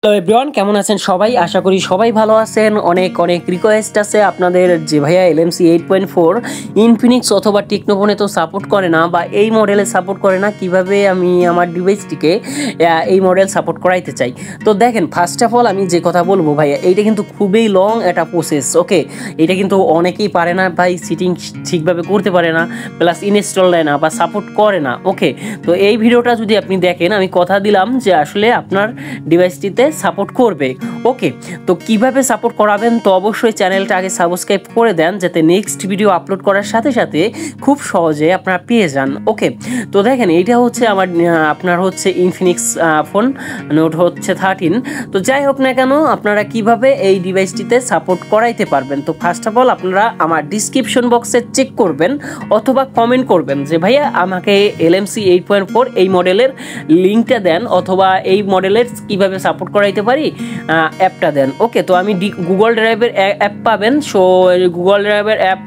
Hello everyone, কেমন আছেন সবাই? আশা করি সবাই ভালো আছেন। অনেক অনেক রিকোয়েস্ট আছে আপনাদের যে ভাইয়া এলএমসি 8.4 ইনফিনিক্স অথবা টেকনোফোনে তো সাপোর্ট করে না বা এই মডেলে সাপোর্ট করে না, কিভাবে আমি আমার ডিভাইসটিকে এই মডেল সাপোর্ট করাইতে চাই। তো দেখেন, ফার্স্ট অফ অল আমি যে কথা বলবো ভাইয়া, এইটা কিন্তু খুবই লং একটা প্রসেস। ওকে, এটা কিন্তু অনেকেই পারে না ভাই, সিটিং ঠিকভাবে করতে পারে না, প্লাস ইনস্টল দেয় না বা সাপোর্ট করে না। ওকে, তো এই ভিডিওটা যদি আপনি দেখেন, আমি কথা দিলাম যে আসলে আপনার ডিভাইসটিতে সাপোর্ট করবে। ওকে, তো কিভাবে সাপোর্ট করাবেন, তো অবশ্যই চ্যানেলটা আগে সাবস্ক্রাইব করে দেন, যাতে নেক্সট ভিডিও আপলোড করার সাথে সাথে খুব সহজে আপনারা পেয়ে যান। ওকে, তো দেখেন, এইটা হচ্ছে আমার আপনার হচ্ছে ইনফিনিক্স ফোন নোট হচ্ছে 13। তো যাই হোক না কেন, আপনারা কিভাবে এই ডিভাইসটিতে সাপোর্ট করাইতে পারবেন, তো ফার্স্ট অফ অল আপনারা আমার ডিসক্রিপশন বক্সে চেক করবেন অথবা কমেন্ট করবেন যে ভাইয়া আমাকে এলএমসি 8.4 এই মডেলের লিঙ্কটা দেন, অথবা এই মডেলের কিভাবে সাপোর্ট করাইতে পারি অ্যাপটা দেন। ওকে, তো আমি গুগল ড্রাইভের অ্যাপ পাবেন, সো গুগল ড্রাইভের অ্যাপ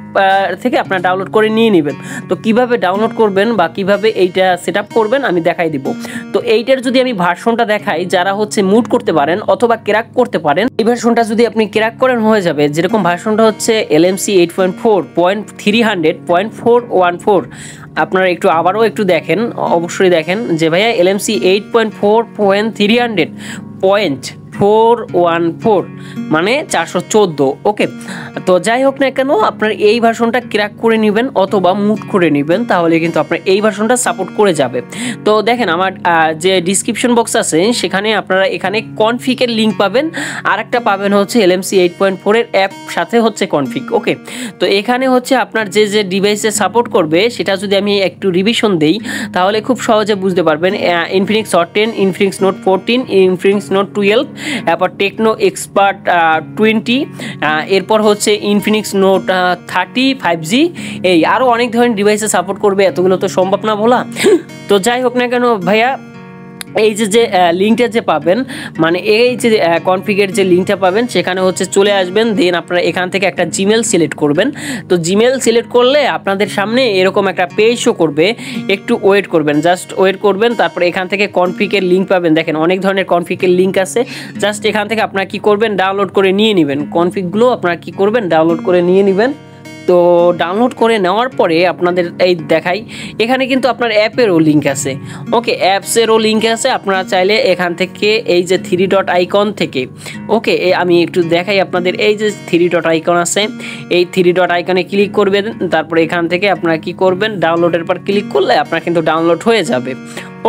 থেকে আপনারা ডাউনলোড করে নিয়ে নেবেন। তো কিভাবে ডাউনলোড করবেন বা কিভাবে এইটা সেট আপ করবেন আমি দেখাই দিব। তো এইটার যদি আমি ভার্সনটা দেখাই, যারা হচ্ছে মুট করতে পারেন অথবা ক্র্যাক করতে পারেন, এই ভার্সনটা যদি আপনি ক্র্যাক করেন হয়ে যাবে। যেরকম ভার্সনটা হচ্ছে LMC 8.4.300.414। আপনারা একটু আবারও একটু দেখেন, অবশ্যই দেখেন যে ভাইয়া LMC 8.4.300.414 মানে 414। ওকে, তো যাই হোক না কেন, আপনার এই ভার্সনটা ক্র্যাক করে নেবেন অথবা মুট করে নেবেন, তাহলে কিন্তু আপনার এই ভার্সনটা সাপোর্ট করে যাবে। তো দেখেন, আমার যে ডিসক্রিপশন বক্স আছে সেখানে আপনারা এখানে কনফিগের লিঙ্ক পাবেন, আর একটা পাবেন হচ্ছে LMC 8.4 এর অ্যাপ সাথে হচ্ছে কনফিগ। ওকে, তো এখানে হচ্ছে আপনার যে যে ডিভাইসে সাপোর্ট করবে সেটা যদি আমি একটু রিভিশন দেই, তাহলে খুব সহজে বুঝতে পারবেন। Infinix hot 10, Infinix note 14, Infinix note 12, এরপর টেকনো এক্সপার্ট 20, এরপর হচ্ছে ইনফিনিক্স নোট 30 5G, এই আরও অনেক ধরনের ডিভাইসে সাপোর্ট করবে, এতগুলো তো সম্ভব না বলা। তো যাই হোক না কেন ভাইয়া, এই যে লিঙ্কটা যে পাবেন, মানে এই যে কনফিগের যে লিঙ্কটা পাবেন সেখানে হচ্ছে চলে আসবেন, দেন আপনারা এখান থেকে একটা জিমেল সিলেক্ট করবেন। তো জিমেল সিলেক্ট করলে আপনাদের সামনে এরকম একটা পেজ শো করবে, একটু ওয়েট করবেন, জাস্ট ওয়েট করবেন। তারপরে এখান থেকে কনফিগের লিঙ্ক পাবেন, দেখেন অনেক ধরনের কনফিগের লিঙ্ক আছে। জাস্ট এখান থেকে আপনারা কি করবেন, ডাউনলোড করে নিয়ে নেবেন কনফিগগুলো, আপনারা কি করবেন, ডাউনলোড করে নিয়ে নেবেন। তো ডাউনলোড করে নেওয়ার পরে আপনাদের এই দেখাই, এখানে কিন্তু আপনার অ্যাপেরও লিঙ্ক আছে। ওকে, অ্যাপসেরও লিঙ্ক আছে, আপনারা চাইলে এখান থেকে এই যে 3 ডট আইকন থেকে, ওকে আমি একটু দেখাই আপনাদের, এই যে 3 ডট আইকন আছে, এই 3 ডট আইকনে ক্লিক করবেন। তারপরে এখান থেকে আপনারা কি করবেন, ডাউনলোডের পর ক্লিক করলে আপনার কিন্তু ডাউনলোড হয়ে যাবে।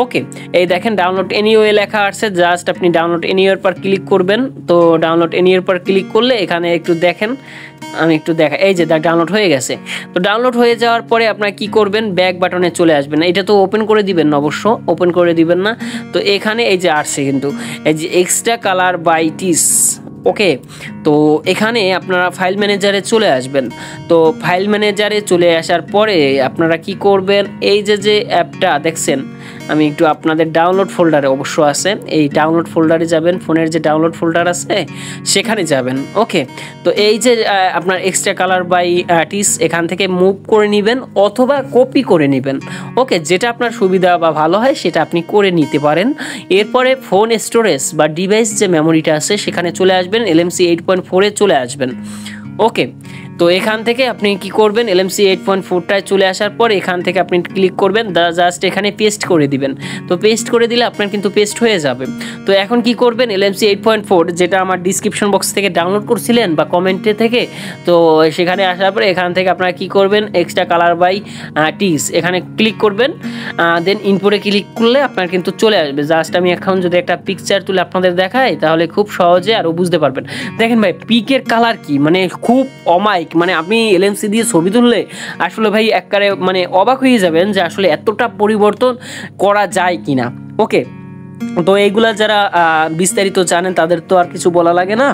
ওকে, এই দেখেন ডাউনলোড এনিওয়ে লেখা আছে, জাস্ট আপনি ডাউনলোড এনিওয়ের পর ক্লিক করবেন। তো ডাউনলোড এনিওয়ের পর ক্লিক করলে এখানে একটু দেখেন, আমি একটু দেখা, এই যে ডাউনলোড হয়ে গেছে। তো ডাউনলোড হয়ে যাওয়ার পরে আপনারা কি করবেন, ব্যাক বাটনে চলে আসবেন। এটা তো ওপেন করে দিবেন না, অবশ্য ওপেন করে দিবেন না। তো এখানে এই যে আসছে কিন্তু এই যে এক্সট্রা কালার বাই টিস। ওকে, তো এখানে আপনারা ফাইল ম্যানেজারে চলে আসবেন। তো ফাইল ম্যানেজারে চলে আসার পরে আপনারা কি করবেন, এই যে অ্যাপটা দেখছেন, আমি একটু আপনাদের ডাউনলোড ফোল্ডারে অবশ্য আছে, এই ডাউনলোড ফোল্ডারে যাবেন, ফোনের যে ডাউনলোড ফোল্ডার আছে সেখানে যাবেন। ওকে, তো এই যে আপনার এক্সট্রা কালার বাই টিস এখান থেকে মুভ করে নেবেন অথবা কপি করে নেবেন। ওকে, যেটা আপনার সুবিধা বা ভালো হয় সেটা আপনি করে নিতে পারেন। এরপরে ফোন স্টোরেজ বা ডিভাইস যে মেমোরিটা আছে সেখানে চলে আসবেন, LMC 8.4 চলে আসবেন। ওকে, তো এখান থেকে আপনি কি করবেন, LMC 8.4টায় চলে আসার পর এখান থেকে আপনি ক্লিক করবেন, জাস্ট এখানে পেস্ট করে দিবেন। তো পেস্ট করে দিলে আপনার কিন্তু পেস্ট হয়ে যাবে। তো এখন কি করবেন, LMC 8.4 যেটা আমার ডিসক্রিপশন বক্স থেকে ডাউনলোড করছিলেন বা কমেন্টে থেকে, তো সেখানে আসার পরে এখান থেকে আপনারা কি করবেন, এক্সট্রা কালার বাই টিস এখানে ক্লিক করবেন, দেন ইনপুটে ক্লিক করলে আপনার কিন্তু চলে আসবে। জাস্ট আমি এখন যদি একটা পিকচার তুলে আপনাদের দেখাই, তাহলে খুব সহজে আরও বুঝতে পারবেন। দেখেন ভাই, পিকের কালার কি, মানে খুব অমায়িক, মানে আপনি LMC দিয়ে ছবি তুললে আসলে ভাই একবারে মানে অবাক হয়ে যাবেন যে আসলে এতটা পরিবর্তন করা যায় কিনা। ওকে, তো এইগুলা যারা বিস্তারিত জানেন তাদের তো আর কিছু বলা লাগে না।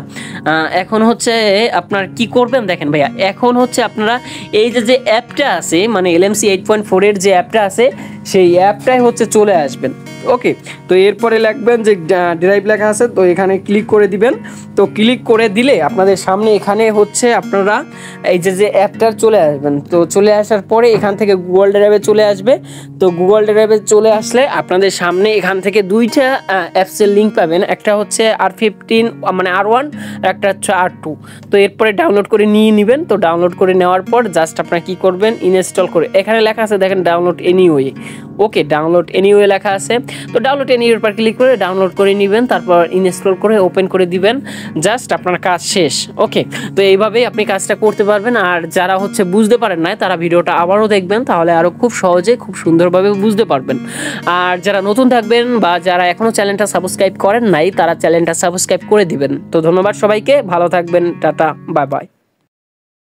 এখন হচ্ছে আপনার কি করবেন, দেখেন ভাইয়া, এখন হচ্ছে আপনারা এই যে অ্যাপটা আছে, মানে LMC 8.4 এর যে অ্যাপটা আছে সেই অ্যাপটাই হচ্ছে চলে আসবেন। ওকে, তো এরপরে লিখবেন যে ড্রাইভ লেখা আছে, তো এখানে ক্লিক করে দিবেন। তো ক্লিক করে দিলে আপনাদের সামনে এখানে হচ্ছে আপনারা এই যে অ্যাপটা চলে আসবেন। তো চলে আসার পরে এখান থেকে গুগল ড্রাইভে চলে আসবে। তো গুগল ড্রাইভে চলে আসলে আপনাদের সামনে এখান থেকে দুইটা অ্যাপসের লিঙ্ক পাবেন, একটা হচ্ছে R15 মানে R1, একটা হচ্ছে R2। তো এরপরে ডাউনলোড করে নিয়ে নেবেন। তো ডাউনলোড করে নেওয়ার পর জাস্ট আপনারা কী করবেন, ইনস্টল করে, এখানে লেখা আছে দেখেন ডাউনলোড এনিওয়ে। ওকে, ডাউনলোড এনিওয়ে লেখা আছে। তো ডাউনলোড এনিওয়ের পর ক্লিক করে ডাউনলোড করে নেবেন, তারপর ইনস্টল করে ওপেন করে দিবেন। জাস্ট আপনার কাজ শেষ। ওকে, তো এইভাবেই আপনি কাজটা করতে পারবেন। আর যারা হচ্ছে বুঝতে পারেন না তারা ভিডিওটা আবারও দেখবেন, তাহলে আরও খুব সহজে খুব সুন্দরভাবে বুঝতে পারবেন। আর যারা নতুন থাকবেন বা যারা এখনও চ্যানেলটা সাবস্ক্রাইব করেন নাই তারা চ্যানেলটা সাবস্ক্রাইব করে দিবেন। তো ধন্যবাদ সবাইকে, ভালো থাকবেন, টাটা, বাই বাই।